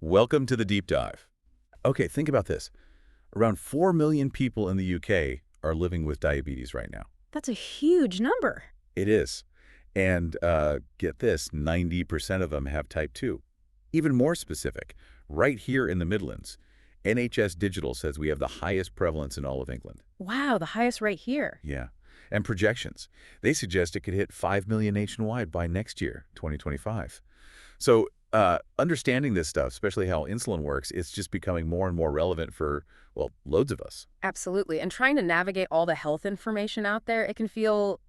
Welcome to the deep dive. Okay, think about this. Around 4 million people in the UK are living with diabetes right now. That's a huge number. It is. And get this, 90% of them have type 2. Even more specific, right here in the Midlands, NHS Digital says we have the highest prevalence in all of England. Wow, the highest right here. Yeah. And projections. They suggest it could hit 5 million nationwide by next year, 2025. So understanding this stuff, especially how insulin works, it's just becoming more and more relevant for, well, loads of us. Absolutely. And trying to navigate all the health information out there, it can feel,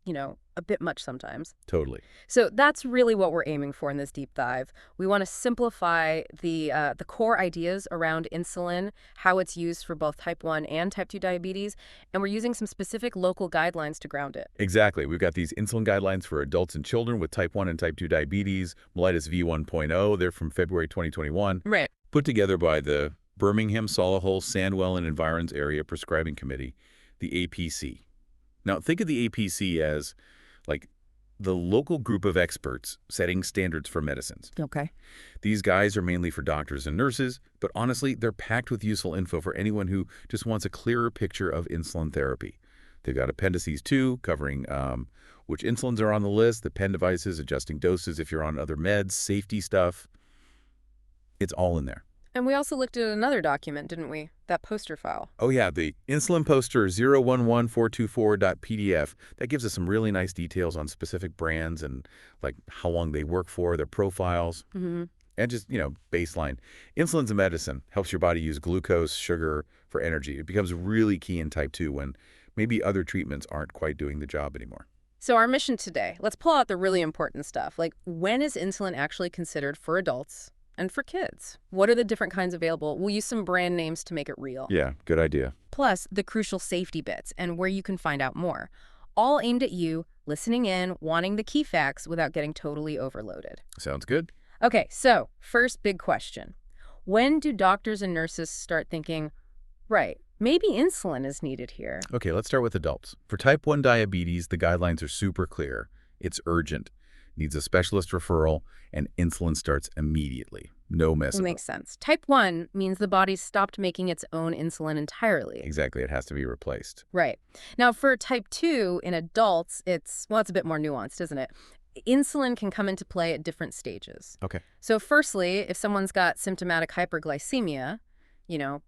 a bit much sometimes. Totally. So that's really what we're aiming for in this deep dive. We want to simplify the core ideas around insulin, how it's used for both type 1 and type 2 diabetes, and we're using some specific local guidelines to ground it. Exactly. We've got these insulin guidelines for adults and children with type 1 and type 2 diabetes, Mellitus V1.0. They're from February 2021. Right. Put together by the Birmingham, Solihull, Sandwell, and Environs Area Prescribing Committee, the APC. Now, think of the APC as like the local group of experts setting standards for medicines. Okay. These guys are mainly for doctors and nurses, but honestly, they're packed with useful info for anyone who just wants a clearer picture of insulin therapy. They've got appendices too, covering which insulins are on the list, the pen devices, adjusting doses if you're on other meds, safety stuff. It's all in there. And we also looked at another document, didn't we? That poster file. Oh yeah, the insulin poster 011424.pdf. That gives us some really nice details on specific brands and like how long they work for, their profiles, and just, baseline. Insulin's a medicine, helps your body use glucose, sugar for energy. It becomes really key in type 2 when maybe other treatments aren't quite doing the job anymore. So our mission today, let's pull out the really important stuff. Like, when is insulin actually considered for adults and for kids? What are the different kinds available? We'll use some brand names to make it real. Yeah, good idea. Plus, the crucial safety bits and where you can find out more. All aimed at you, listening in, wanting the key facts without getting totally overloaded. Sounds good. Okay, so first big question. When do doctors and nurses start thinking, right, maybe insulin is needed here? Okay, let's start with adults. For type 1 diabetes, the guidelines are super clear. It's urgent, needs a specialist referral, and insulin starts immediately. No messing. Makes sense. Type 1 means the body's stopped making its own insulin entirely. Exactly. It has to be replaced. Right. Now, for type 2 in adults, it's a bit more nuanced, isn't it? Insulin can come into play at different stages. Okay. So firstly, if someone's got symptomatic hyperglycemia,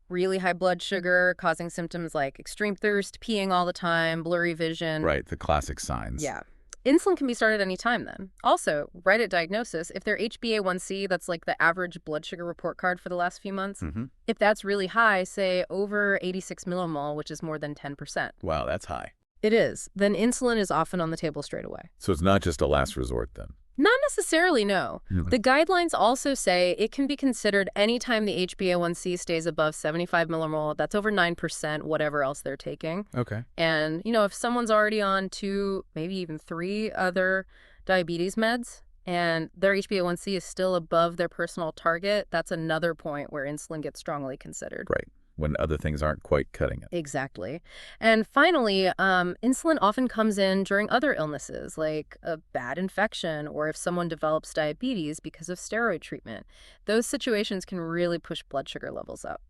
really high blood sugar, causing symptoms like extreme thirst, peeing all the time, blurry vision. Right, the classic signs. Yeah. Insulin can be started any time then. Also, right at diagnosis, if their HbA1c, that's like the average blood sugar report card for the last few months, if that's really high, say over 86 millimole, which is more than 10%. Wow, that's high. It is. Then insulin is often on the table straight away. So it's not just a last resort then? Not necessarily, no. The guidelines also say it can be considered anytime the HbA1c stays above 75 millimole, that's over 9%, whatever else they're taking. Okay. And, if someone's already on 2, maybe even 3 other diabetes meds, and their HbA1c is still above their personal target, that's another point where insulin gets strongly considered. Right. When other things aren't quite cutting it. Exactly. And finally, insulin often comes in during other illnesses, like a bad infection or if someone develops diabetes because of steroid treatment. Those situations can really push blood sugar levels up.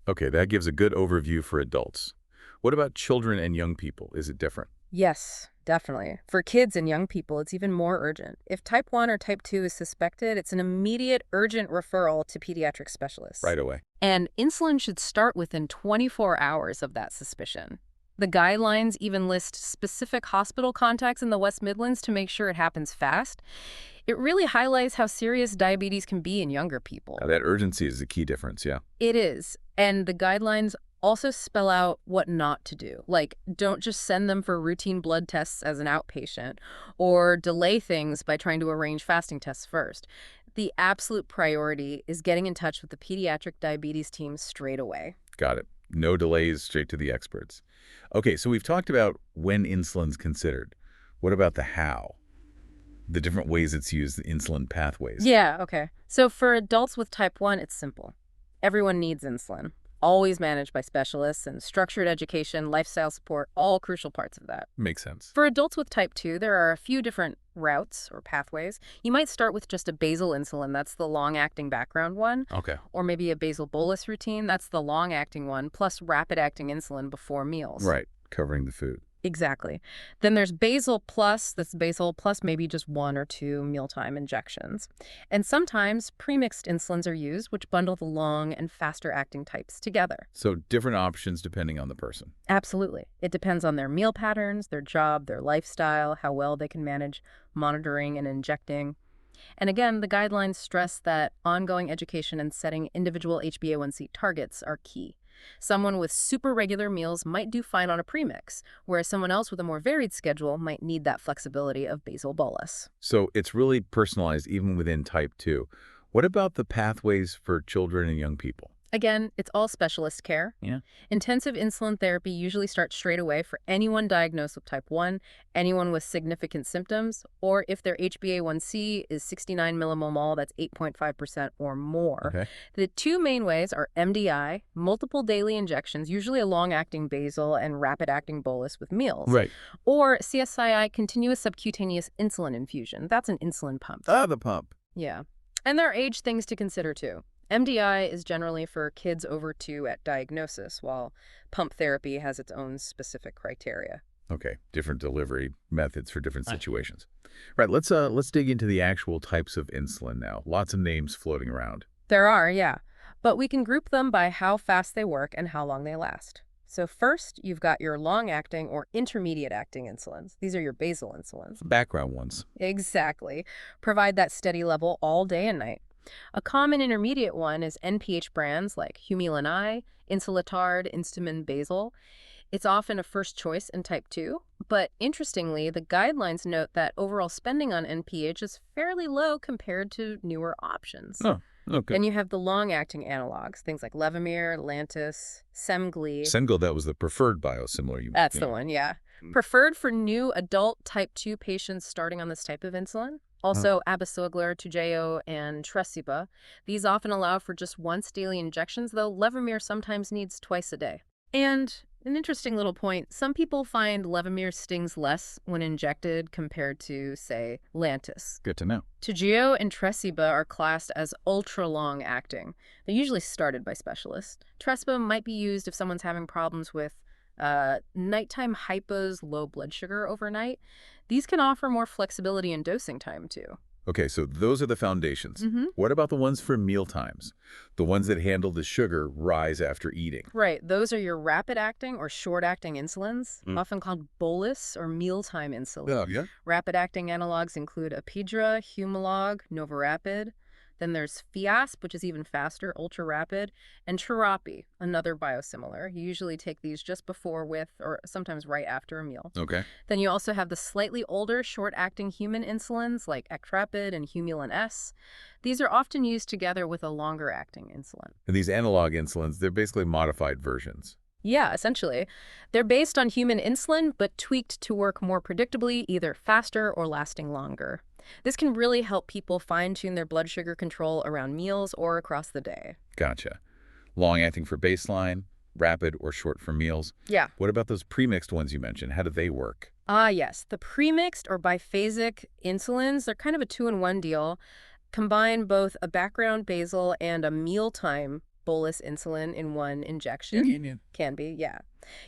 Okay, that gives a good overview for adults. What about children and young people? Is it different? Yes, definitely. For kids and young people, it's even more urgent. If type 1 or type 2 is suspected, it's an immediate, urgent referral to pediatric specialists. Right away. And insulin should start within 24 hours of that suspicion. The guidelines even list specific hospital contacts in the West Midlands to make sure it happens fast. It really highlights how serious diabetes can be in younger people. Now, that urgency is the key difference, yeah. It is. And the guidelines also spell out what not to do. Like, don't just send them for routine blood tests as an outpatient, or delay things by trying to arrange fasting tests first. The absolute priority is getting in touch with the pediatric diabetes team straight away. Got it. No delays, straight to the experts. Okay, so we've talked about when insulin's considered. What about the how? The different ways it's used, the insulin pathways. Yeah, okay. So for adults with type 1, it's simple. Everyone needs insulin. always managed by specialists, and structured education, lifestyle support, all crucial parts of that. Makes sense. For adults with type 2, there are a few different routes or pathways. You might start with just a basal insulin, that's the long-acting background one, Okay. or maybe a basal bolus routine, that's the long-acting one, plus rapid-acting insulin before meals. Right. Covering the food. Exactly. Then there's basal plus, that's basal plus maybe just 1 or 2 mealtime injections. And sometimes premixed insulins are used, which bundle the long and faster acting types together. So different options depending on the person. Absolutely. It depends on their meal patterns, their job, their lifestyle, how well they can manage monitoring and injecting. And again, the guidelines stress that ongoing education and setting individual HbA1c targets are key. Someone with super regular meals might do fine on a premix, whereas someone else with a more varied schedule might need that flexibility of basal bolus. So it's really personalized even within type 2. What about the pathways for children and young people? Again, it's all specialist care. Yeah. Intensive insulin therapy usually starts straight away for anyone diagnosed with type 1, anyone with significant symptoms, or if their HbA1c is 69 millimole, that's 8.5% or more. Okay. The two main ways are MDI, multiple daily injections, usually a long-acting basal and rapid-acting bolus with meals, Right. or CSII, continuous subcutaneous insulin infusion. That's an insulin pump. Ah, the pump. Yeah. And there are age things to consider, too. MDI is generally for kids over 2 at diagnosis, while pump therapy has its own specific criteria. Okay, different delivery methods for different situations. Right, let's dig into the actual types of insulin now. Lots of names floating around. There are, yeah. But we can group them by how fast they work and how long they last. So first, you've got your long-acting or intermediate-acting insulins. These are your basal insulins. Background ones. Exactly. Provide that steady level all day and night. A common intermediate one is NPH brands like Humulin I, Insulatard, Instamin Basal. It's often a first choice in type 2, but interestingly, the guidelines note that overall spending on NPH is fairly low compared to newer options. Oh, okay. Then you have the long-acting analogs, things like Levemir, Lantus, Semglee. Sengel, that was the preferred biosimilar you That's yeah. the one, yeah. Preferred for new adult type 2 patients starting on this type of insulin. Also, Abasoglar, Toujeo, and Tresiba. These often allow for just once daily injections, though Levemir sometimes needs twice a day. And an interesting little point, some people find Levemir stings less when injected compared to, say, Lantus. Good to know. Toujeo and Tresiba are classed as ultra-long acting. They're usually started by specialists. Tresiba might be used if someone's having problems with nighttime hypos, low blood sugar overnight. These can offer more flexibility in dosing time, too. Okay, so those are the foundations. Mm-hmm. What about the ones for meal times? The ones that handle the sugar rise after eating? Right. Those are your rapid-acting or short-acting insulins, often called bolus or mealtime insulin. Oh, yeah? Rapid-acting analogs include Apidra, Humalog, Novorapid. Then there's Fiasp, which is even faster, ultra-rapid, and Terapi, another biosimilar. You usually take these just before, with, or sometimes right after a meal. Okay. Then you also have the slightly older, short-acting human insulins like Actrapid and Humulin S. These are often used together with a longer-acting insulin. And these analog insulins, they're basically modified versions. Yeah, essentially. They're based on human insulin, but tweaked to work more predictably, either faster or lasting longer. This can really help people fine-tune their blood sugar control around meals or across the day. Gotcha. Long-acting for baseline, rapid or short for meals. Yeah. What about those premixed ones you mentioned? How do they work? Ah, yes. The premixed or biphasic insulins, they're kind of a two-in-one deal. Combine both a background basal and a mealtime bolus insulin in one injection. Can be, yeah.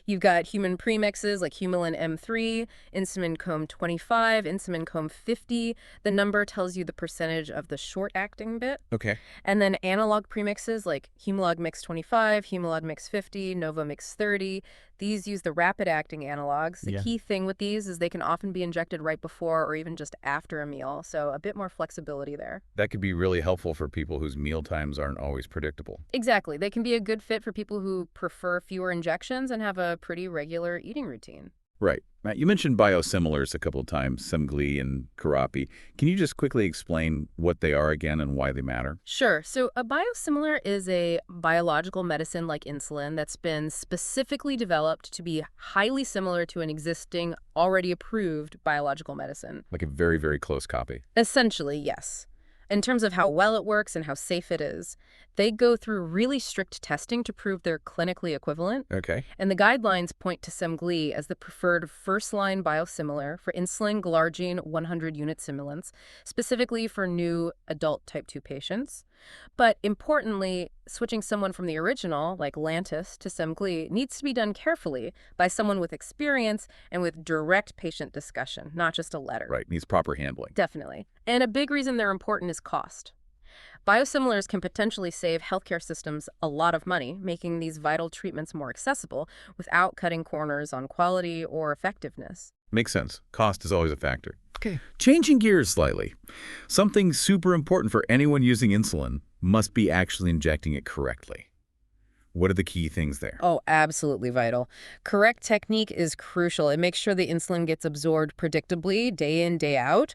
You've got human premixes like Humulin M3, Insulin Com 25, Insulin Com 50. The number tells you the percentage of the short-acting bit. Okay. And then analog premixes like Humalog Mix 25, Humalog Mix 50, Nova Mix 30. These use the rapid-acting analogs. The key thing with these is they can often be injected right before or even just after a meal, so a bit more flexibility there. That could be really helpful for people whose meal times aren't always predictable. Exactly. They can be a good fit for people who prefer fewer injections and have a pretty regular eating routine. Right. Matt, you mentioned biosimilars a couple of times, Semglee and Karapi. Can you just quickly explain what they are again and why they matter? Sure. So a biosimilar is a biological medicine like insulin that's been specifically developed to be highly similar to an existing, already approved biological medicine. Like a very, very close copy. Essentially, yes. In terms of how well it works and how safe it is. They go through really strict testing to prove they're clinically equivalent. Okay. And the guidelines point to Semglee as the preferred first-line biosimilar for insulin glargine 100 unit simulants, specifically for new adult type 2 patients. But importantly, switching someone from the original, like Lantus, to Semglee needs to be done carefully by someone with experience and with direct patient discussion, not just a letter. Right. Needs proper handling. Definitely. And a big reason they're important is cost. Biosimilars can potentially save healthcare systems a lot of money, making these vital treatments more accessible without cutting corners on quality or effectiveness. Makes sense. Cost is always a factor. Okay. Changing gears slightly. Something super important for anyone using insulin must be actually injecting it correctly. What are the key things there? Oh, absolutely vital. Correct technique is crucial. It makes sure the insulin gets absorbed predictably, day in, day out,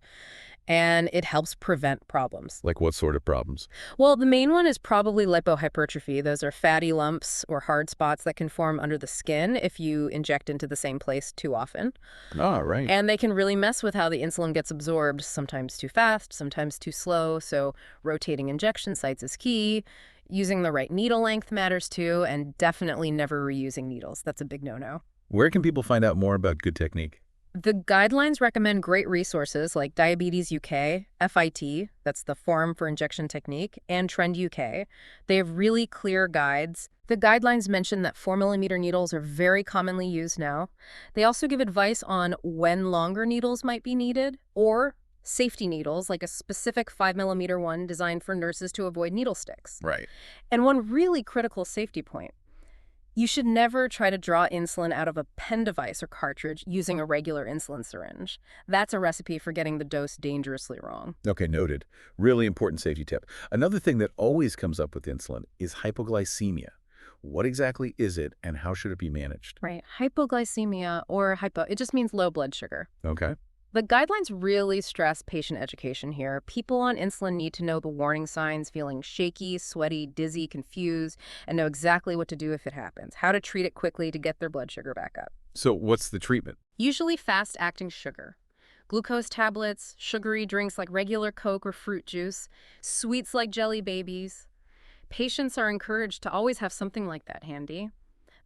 and it helps prevent problems. Like what sort of problems? Well, the main one is probably lipohypertrophy. Those are fatty lumps or hard spots that can form under the skin if you inject into the same place too often. Ah, right. And they can really mess with how the insulin gets absorbed, sometimes too fast, sometimes too slow. So rotating injection sites is key. Using the right needle length matters too, and definitely never reusing needles. That's a big no-no. Where can people find out more about good technique? The guidelines recommend great resources like Diabetes UK, FIT, that's the Forum for Injection Technique, and Trend UK. They have really clear guides. The guidelines mention that 4mm needles are very commonly used now. They also give advice on when longer needles might be needed, or safety needles, like a specific 5mm one designed for nurses to avoid needle sticks. Right. And one really critical safety point. You should never try to draw insulin out of a pen device or cartridge using a regular insulin syringe. That's a recipe for getting the dose dangerously wrong. Okay, noted. Really important safety tip. Another thing that always comes up with insulin is hypoglycemia. What exactly is it and how should it be managed? Right. Hypoglycemia or it just means low blood sugar. Okay. The guidelines really stress patient education here. People on insulin need to know the warning signs, feeling shaky, sweaty, dizzy, confused, and know exactly what to do if it happens, how to treat it quickly to get their blood sugar back up. So what's the treatment? Usually fast-acting sugar. Glucose tablets, sugary drinks like regular Coke or fruit juice, sweets like Jelly Babies. Patients are encouraged to always have something like that handy.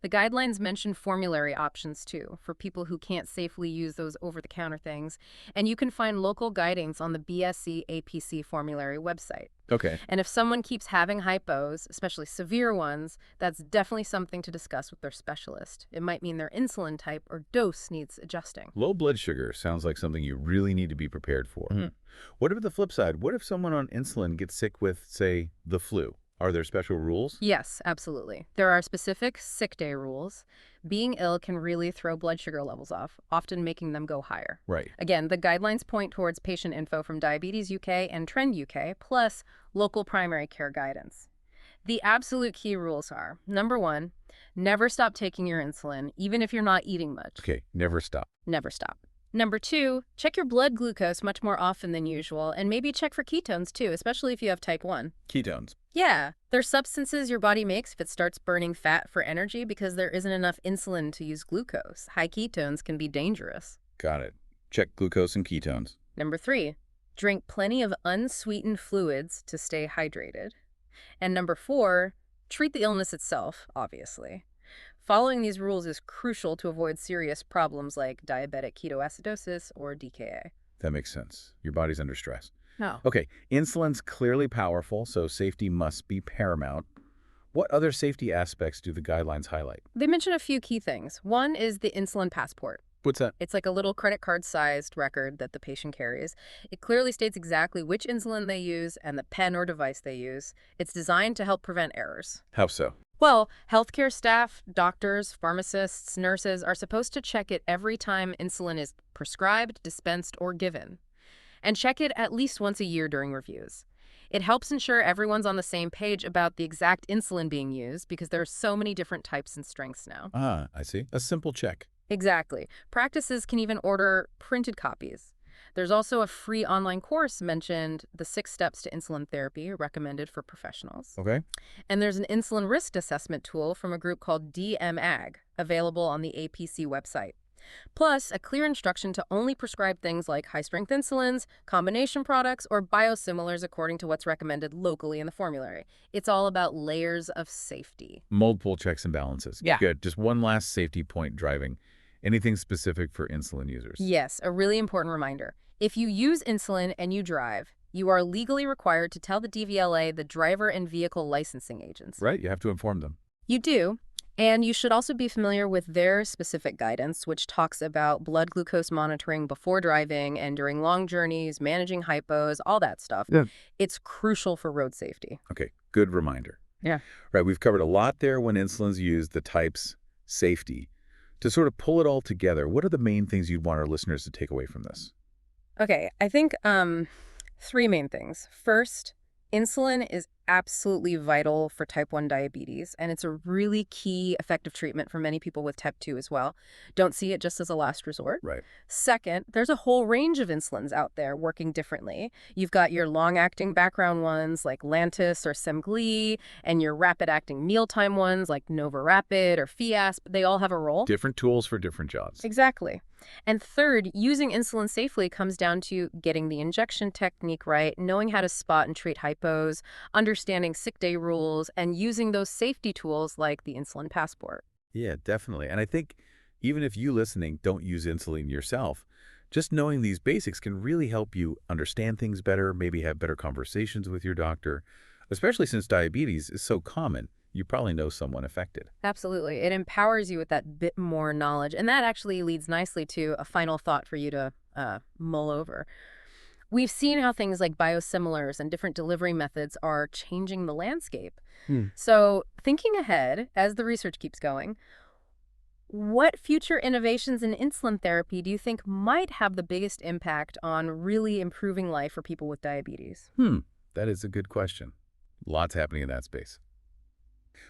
The guidelines mention formulary options, too, for people who can't safely use those over-the-counter things, and you can find local guidance on the BSC APC formulary website. Okay. And if someone keeps having hypos, especially severe ones, that's definitely something to discuss with their specialist. It might mean their insulin type or dose needs adjusting. Low blood sugar sounds like something you really need to be prepared for. What about the flip side? What if someone on insulin gets sick with, say, the flu? Are there special rules? Yes, absolutely. There are specific sick day rules. Being ill can really throw blood sugar levels off, often making them go higher. Right. Again, the guidelines point towards patient info from Diabetes UK and Trend UK, plus local primary care guidance. The absolute key rules are, number 1, never stop taking your insulin, even if you're not eating much. Okay, never stop. Never stop. Number 2, check your blood glucose much more often than usual, and maybe check for ketones too, especially if you have type 1. Ketones. Yeah, they're substances your body makes if it starts burning fat for energy because there isn't enough insulin to use glucose. High ketones can be dangerous. Got it. Check glucose and ketones. Number 3, drink plenty of unsweetened fluids to stay hydrated. And number 4, treat the illness itself, obviously. Following these rules is crucial to avoid serious problems like diabetic ketoacidosis or DKA. That makes sense. Your body's under stress. No. Okay, insulin's clearly powerful, so safety must be paramount. What other safety aspects do the guidelines highlight? They mention a few key things. One is the insulin passport. What's that? It's like a little credit card-sized record that the patient carries. It clearly states exactly which insulin they use and the pen or device they use. It's designed to help prevent errors. How so? Well, healthcare staff, doctors, pharmacists, nurses are supposed to check it every time insulin is prescribed, dispensed, or given. And check it at least once a year during reviews. It helps ensure everyone's on the same page about the exact insulin being used because there are so many different types and strengths now. Ah, I see. A simple check. Exactly. Practices can even order printed copies. There's also a free online course mentioned, The 6 Steps to Insulin Therapy, recommended for professionals. Okay. And there's an insulin risk assessment tool from a group called DMAG, available on the APC website. Plus, a clear instruction to only prescribe things like high-strength insulins, combination products, or biosimilars according to what's recommended locally in the formulary. It's all about layers of safety. Multiple checks and balances. Yeah. Good. Just one last safety point driving. Anything specific for insulin users? Yes, a really important reminder. If you use insulin and you drive, you are legally required to tell the DVLA, the driver and vehicle licensing agents. Right, you have to inform them. You do. And you should also be familiar with their specific guidance, which talks about blood glucose monitoring before driving and during long journeys, managing hypos, all that stuff. Yeah. It's crucial for road safety. Okay, good reminder. Yeah. Right, we've covered a lot there when insulin's used, the types, safety. To sort of pull it all together, what are the main things you'd want our listeners to take away from this? Okay, I think three main things. First, insulin is absolutely vital for type 1 diabetes, and it's a really key effective treatment for many people with type 2 as well. Don't see it just as a last resort. Right. Second, there's a whole range of insulins out there working differently. You've got your long-acting background ones like Lantus or Semglee, and your rapid-acting mealtime ones like NovaRapid or Fiasp. They all have a role. Different tools for different jobs. Exactly. And third, using insulin safely comes down to getting the injection technique right, knowing how to spot and treat hypos, understanding sick day rules, and using those safety tools like the insulin passport. Yeah, definitely. And I think even if you listening don't use insulin yourself, just knowing these basics can really help you understand things better, maybe have better conversations with your doctor, especially since diabetes is so common. You probably know someone affected. Absolutely. It empowers you with that bit more knowledge. And that actually leads nicely to a final thought for you to mull over. We've seen how things like biosimilars and different delivery methods are changing the landscape. So thinking ahead, as the research keeps going, what future innovations in insulin therapy do you think might have the biggest impact on really improving life for people with diabetes? That is a good question. Lots happening in that space.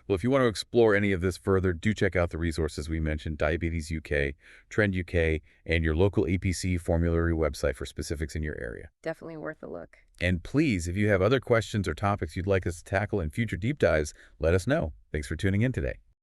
Well, if you want to explore any of this further, do check out the resources we mentioned, Diabetes UK, Trend UK, and your local APC formulary website for specifics in your area. Definitely worth a look. And please, if you have other questions or topics you'd like us to tackle in future deep dives, let us know. Thanks for tuning in today.